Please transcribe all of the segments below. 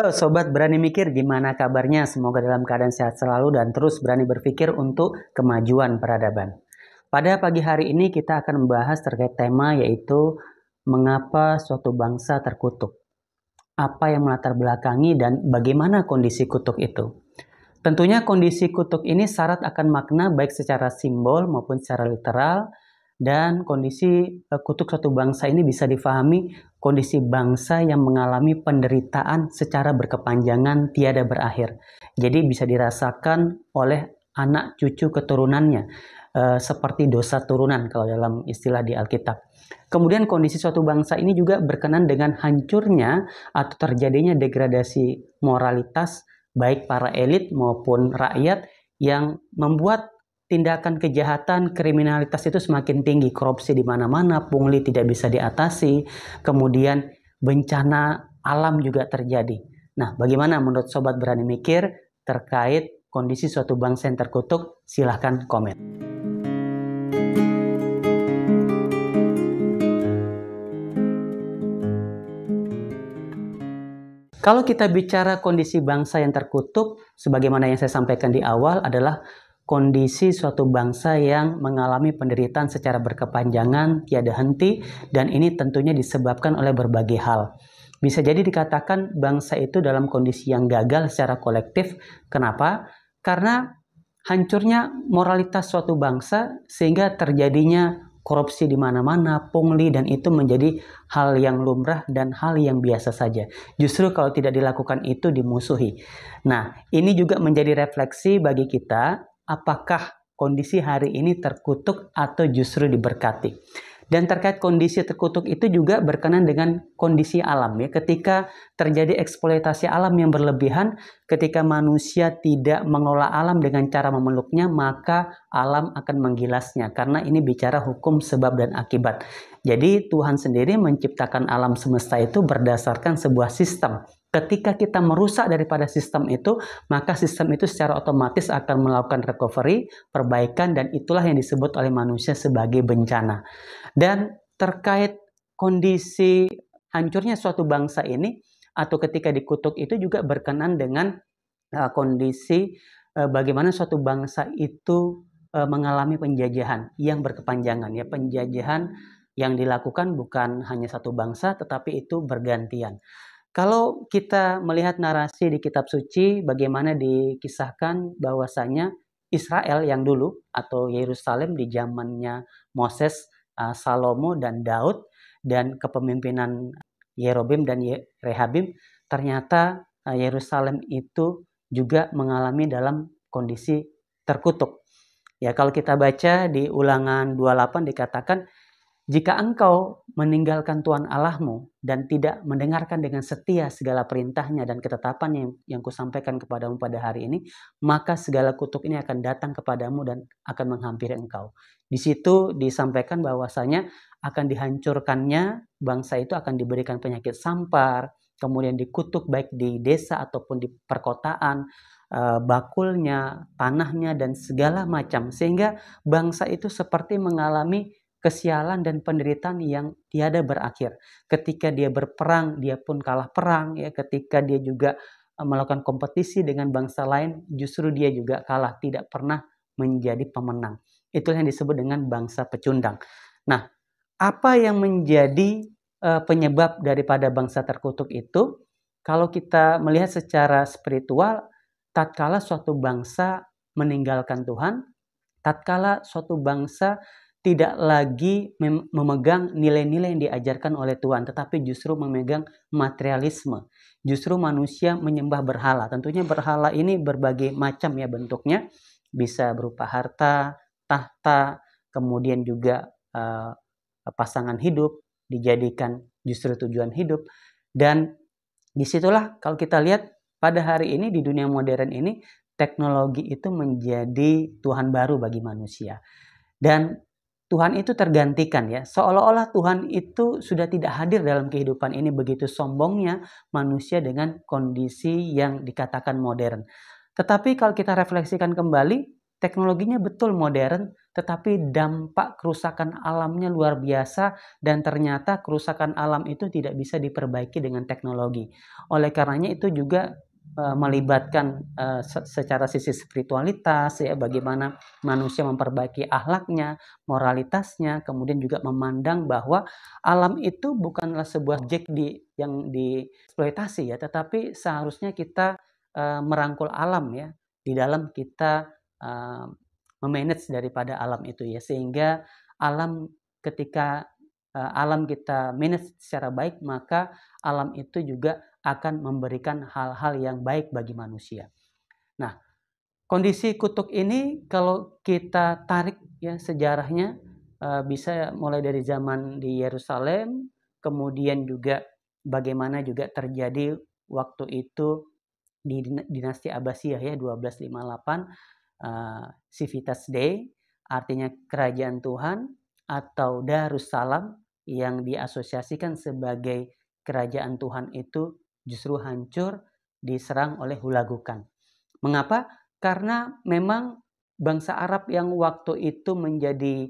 Halo Sobat Berani Mikir, gimana kabarnya? Semoga dalam keadaan sehat selalu dan terus berani berpikir untuk kemajuan peradaban. Pada pagi hari ini kita akan membahas terkait tema yaitu mengapa suatu bangsa terkutuk. Apa yang melatar belakangi dan bagaimana kondisi kutuk itu. Tentunya kondisi kutuk ini syarat akan makna baik secara simbol maupun secara literal, dan kondisi kutuk suatu bangsa ini bisa difahami kondisi bangsa yang mengalami penderitaan secara berkepanjangan tiada berakhir. Jadi bisa dirasakan oleh anak cucu keturunannya, seperti dosa turunan kalau dalam istilah di Alkitab. Kemudian kondisi suatu bangsa ini juga berkenan dengan hancurnya atau terjadinya degradasi moralitas baik para elit maupun rakyat yang membuat tindakan kejahatan, kriminalitas itu semakin tinggi, korupsi di mana-mana, pungli tidak bisa diatasi, kemudian bencana alam juga terjadi. Nah, bagaimana menurut Sobat Berani Mikir terkait kondisi suatu bangsa yang terkutuk? Silahkan komen. Kalau kita bicara kondisi bangsa yang terkutuk, sebagaimana yang saya sampaikan di awal adalah kondisi suatu bangsa yang mengalami penderitaan secara berkepanjangan, tiada henti, dan ini tentunya disebabkan oleh berbagai hal. Bisa jadi dikatakan bangsa itu dalam kondisi yang gagal secara kolektif. Kenapa? Karena hancurnya moralitas suatu bangsa sehingga terjadinya korupsi di mana-mana, pungli, dan itu menjadi hal yang lumrah dan hal yang biasa saja. Justru kalau tidak dilakukan itu dimusuhi. Nah, ini juga menjadi refleksi bagi kita, apakah kondisi hari ini terkutuk atau justru diberkati. Dan terkait kondisi terkutuk itu juga berkenan dengan kondisi alam ya. Ketika terjadi eksploitasi alam yang berlebihan, ketika manusia tidak mengelola alam dengan cara memeluknya, maka alam akan menggilasnya. Karena ini bicara hukum sebab dan akibat. Jadi Tuhan sendiri menciptakan alam semesta itu berdasarkan sebuah sistem. Ketika kita merusak daripada sistem itu, maka sistem itu secara otomatis akan melakukan recovery, perbaikan, dan itulah yang disebut oleh manusia sebagai bencana. Dan terkait kondisi hancurnya suatu bangsa ini, atau ketika dikutuk itu juga berkenan dengan kondisi bagaimana suatu bangsa itu mengalami penjajahan yang berkepanjangan. Ya, penjajahan yang dilakukan bukan hanya satu bangsa, tetapi itu bergantian. Kalau kita melihat narasi di kitab suci, bagaimana dikisahkan bahwasanya Israel yang dulu atau Yerusalem di zamannya Moses, Salomo, dan Daud, dan kepemimpinan Yerobeam dan Rehabim, ternyata Yerusalem itu juga mengalami dalam kondisi terkutuk. Ya, kalau kita baca di Ulangan 28 dikatakan, jika engkau meninggalkan Tuhan Allahmu dan tidak mendengarkan dengan setia segala perintahnya dan ketetapannya yang kusampaikan kepadamu pada hari ini, maka segala kutuk ini akan datang kepadamu dan akan menghampiri engkau. Di situ disampaikan bahwasanya akan dihancurkannya bangsa itu, akan diberikan penyakit sampar, kemudian dikutuk baik di desa ataupun di perkotaan, bakulnya, tanahnya, dan segala macam. Sehingga bangsa itu seperti mengalami kesialan dan penderitaan yang tiada berakhir. Ketika dia berperang, dia pun kalah perang. Ya, ketika dia juga melakukan kompetisi dengan bangsa lain, justru dia juga kalah, tidak pernah menjadi pemenang. Itulah yang disebut dengan bangsa pecundang. Nah, apa yang menjadi penyebab daripada bangsa terkutuk itu? Kalau kita melihat secara spiritual, tatkala suatu bangsa meninggalkan Tuhan, tatkala suatu bangsa tidak lagi memegang nilai-nilai yang diajarkan oleh Tuhan, tetapi justru memegang materialisme. Justru manusia menyembah berhala. Tentunya berhala ini berbagai macam ya bentuknya. Bisa berupa harta, tahta, kemudian juga pasangan hidup, dijadikan justru tujuan hidup. Dan disitulah kalau kita lihat pada hari ini di dunia modern ini, teknologi itu menjadi Tuhan baru bagi manusia. Dan Tuhan itu tergantikan ya, seolah-olah Tuhan itu sudah tidak hadir dalam kehidupan ini. Begitu sombongnya manusia dengan kondisi yang dikatakan modern. Tetapi kalau kita refleksikan kembali, teknologinya betul modern, tetapi dampak kerusakan alamnya luar biasa dan ternyata kerusakan alam itu tidak bisa diperbaiki dengan teknologi. Oleh karenanya itu juga melibatkan secara sisi spiritualitas ya, bagaimana manusia memperbaiki akhlaknya, moralitasnya, kemudian juga memandang bahwa alam itu bukanlah sebuah objek yang dieksploitasi ya, tetapi seharusnya kita merangkul alam ya di dalam kita memanage daripada alam itu ya, sehingga alam ketika alam kita manage secara baik, maka alam itu juga akan memberikan hal-hal yang baik bagi manusia. Nah, kondisi kutub ini kalau kita tarik ya sejarahnya bisa mulai dari zaman di Yerusalem, kemudian juga bagaimana juga terjadi waktu itu di dinasti Abbasiyah ya 1258 Civitas Dei, artinya kerajaan Tuhan atau Darussalam yang diasosiasikan sebagai kerajaan Tuhan itu justru hancur diserang oleh Hulagukan. Mengapa? Karena memang bangsa Arab yang waktu itu menjadi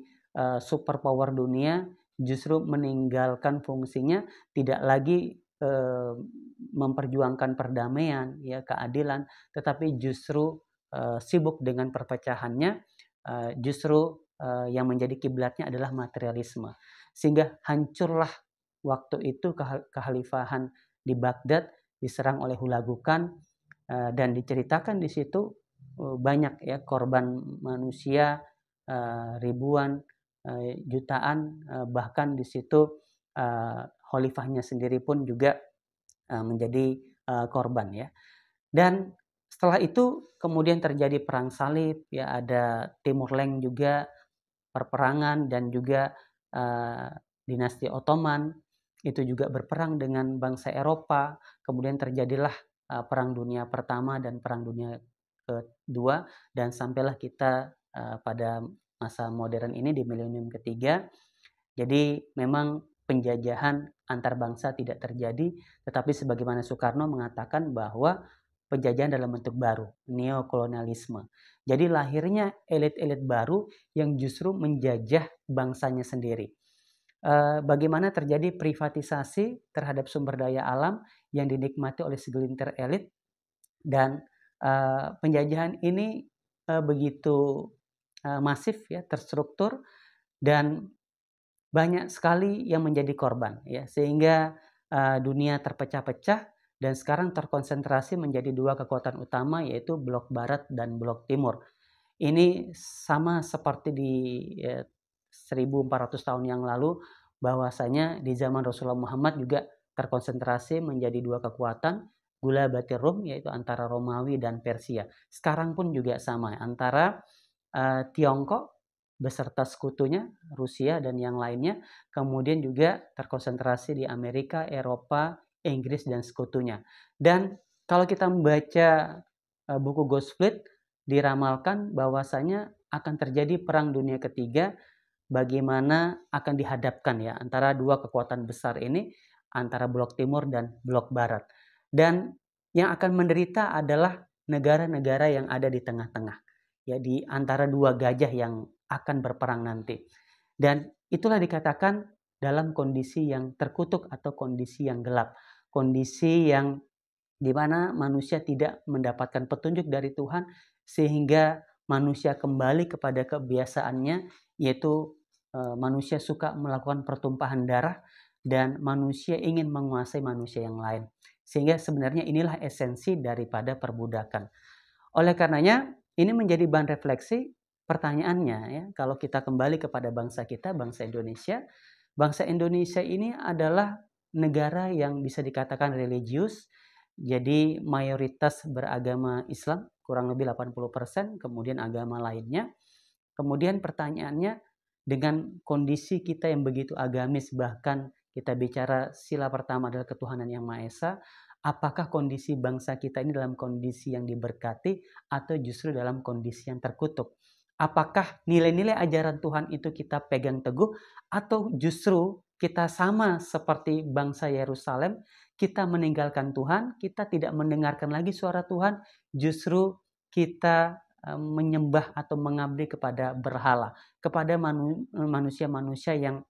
superpower dunia justru meninggalkan fungsinya, tidak lagi memperjuangkan perdamaian, ya keadilan, tetapi justru sibuk dengan perpecahannya, justru yang menjadi kiblatnya adalah materialisme. Sehingga hancurlah waktu itu kekhalifahan di Baghdad diserang oleh Hulagukan, dan diceritakan di situ banyak ya korban manusia, ribuan, jutaan, bahkan di situ khalifahnya sendiri pun juga menjadi korban ya. Dan setelah itu kemudian terjadi perang salib ya, ada Timur Leng juga perperangan, dan juga dinasti Ottoman itu juga berperang dengan bangsa Eropa. Kemudian terjadilah Perang Dunia Pertama dan Perang Dunia Kedua, dan sampailah kita pada masa modern ini di milenium ketiga. Jadi memang penjajahan antar bangsa tidak terjadi, tetapi sebagaimana Soekarno mengatakan bahwa penjajahan dalam bentuk baru, neokolonialisme. Jadi lahirnya elit-elit baru yang justru menjajah bangsanya sendiri. Bagaimana terjadi privatisasi terhadap sumber daya alam yang dinikmati oleh segelintir elit, dan penjajahan ini begitu masif ya, terstruktur, dan banyak sekali yang menjadi korban ya, sehingga dunia terpecah-pecah dan sekarang terkonsentrasi menjadi dua kekuatan utama, yaitu blok barat dan blok timur. Ini sama seperti di 1400 tahun yang lalu, bahwasanya di zaman Rasulullah Muhammad juga terkonsentrasi menjadi dua kekuatan, gula batir Rum, yaitu antara Romawi dan Persia. Sekarang pun juga sama, antara Tiongkok beserta sekutunya Rusia dan yang lainnya, kemudian juga terkonsentrasi di Amerika, Eropa, Inggris dan sekutunya. Dan kalau kita membaca buku Gospel, diramalkan bahwasanya akan terjadi perang dunia ketiga, bagaimana akan dihadapkan ya antara dua kekuatan besar ini, antara blok timur dan blok barat. Dan yang akan menderita adalah negara-negara yang ada di tengah-tengah, ya, di antara dua gajah yang akan berperang nanti. Dan itulah dikatakan dalam kondisi yang terkutuk atau kondisi yang gelap, kondisi yang di mana manusia tidak mendapatkan petunjuk dari Tuhan, sehingga manusia kembali kepada kebiasaannya, yaitu manusia suka melakukan pertumpahan darah dan manusia ingin menguasai manusia yang lain. Sehingga sebenarnya inilah esensi daripada perbudakan. Oleh karenanya ini menjadi bahan refleksi. Pertanyaannya ya, kalau kita kembali kepada bangsa kita, bangsa Indonesia ini adalah negara yang bisa dikatakan religius. Jadi mayoritas beragama Islam, kurang lebih 80%, kemudian agama lainnya. Kemudian pertanyaannya, dengan kondisi kita yang begitu agamis, bahkan kita bicara sila pertama adalah ketuhanan yang Maha Esa, apakah kondisi bangsa kita ini dalam kondisi yang diberkati atau justru dalam kondisi yang terkutuk? Apakah nilai-nilai ajaran Tuhan itu kita pegang teguh, atau justru kita sama seperti bangsa Yerusalem, kita meninggalkan Tuhan, kita tidak mendengarkan lagi suara Tuhan, justru kita menyembah atau mengabdi kepada berhala, kepada manusia-manusia yang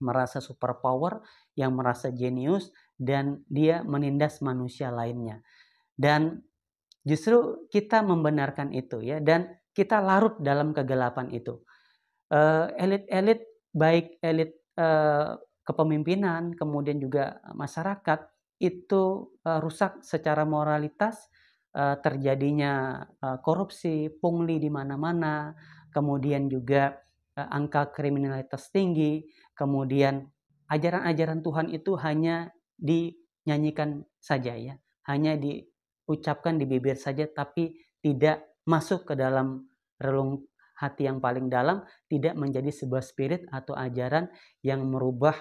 merasa superpower, yang merasa jenius, dan dia menindas manusia lainnya. Dan justru kita membenarkan itu ya, dan kita larut dalam kegelapan itu. Elit-elit, baik elit kepemimpinan, kemudian juga masyarakat, itu rusak secara moralitas, terjadinya korupsi, pungli di mana-mana, kemudian juga angka kriminalitas tinggi, kemudian ajaran-ajaran Tuhan itu hanya dinyanyikan saja ya, hanya diucapkan di bibir saja, tapi tidak masuk ke dalam relung hati yang paling dalam, tidak menjadi sebuah spirit atau ajaran yang merubah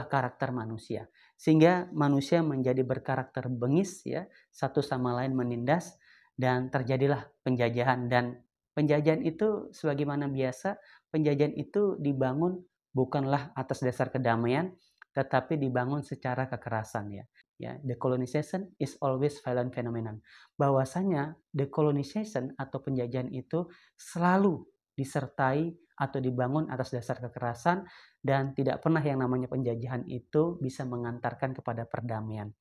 karakter manusia, sehingga manusia menjadi berkarakter bengis ya, satu sama lain menindas, dan terjadilah penjajahan. Dan penjajahan itu sebagaimana biasa, penjajahan itu dibangun bukanlah atas dasar kedamaian, tetapi dibangun secara kekerasan ya. The colonization is always violent phenomenon. Bahwasanya decolonization atau penjajahan itu selalu disertai atau dibangun atas dasar kekerasan, dan tidak pernah yang namanya penjajahan itu bisa mengantarkan kepada perdamaian.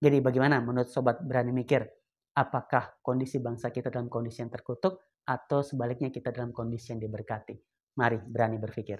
Jadi bagaimana menurut Sobat Berani Mikir? Apakah kondisi bangsa kita dalam kondisi yang terkutuk, atau sebaliknya kita dalam kondisi yang diberkati? Mari berani berpikir.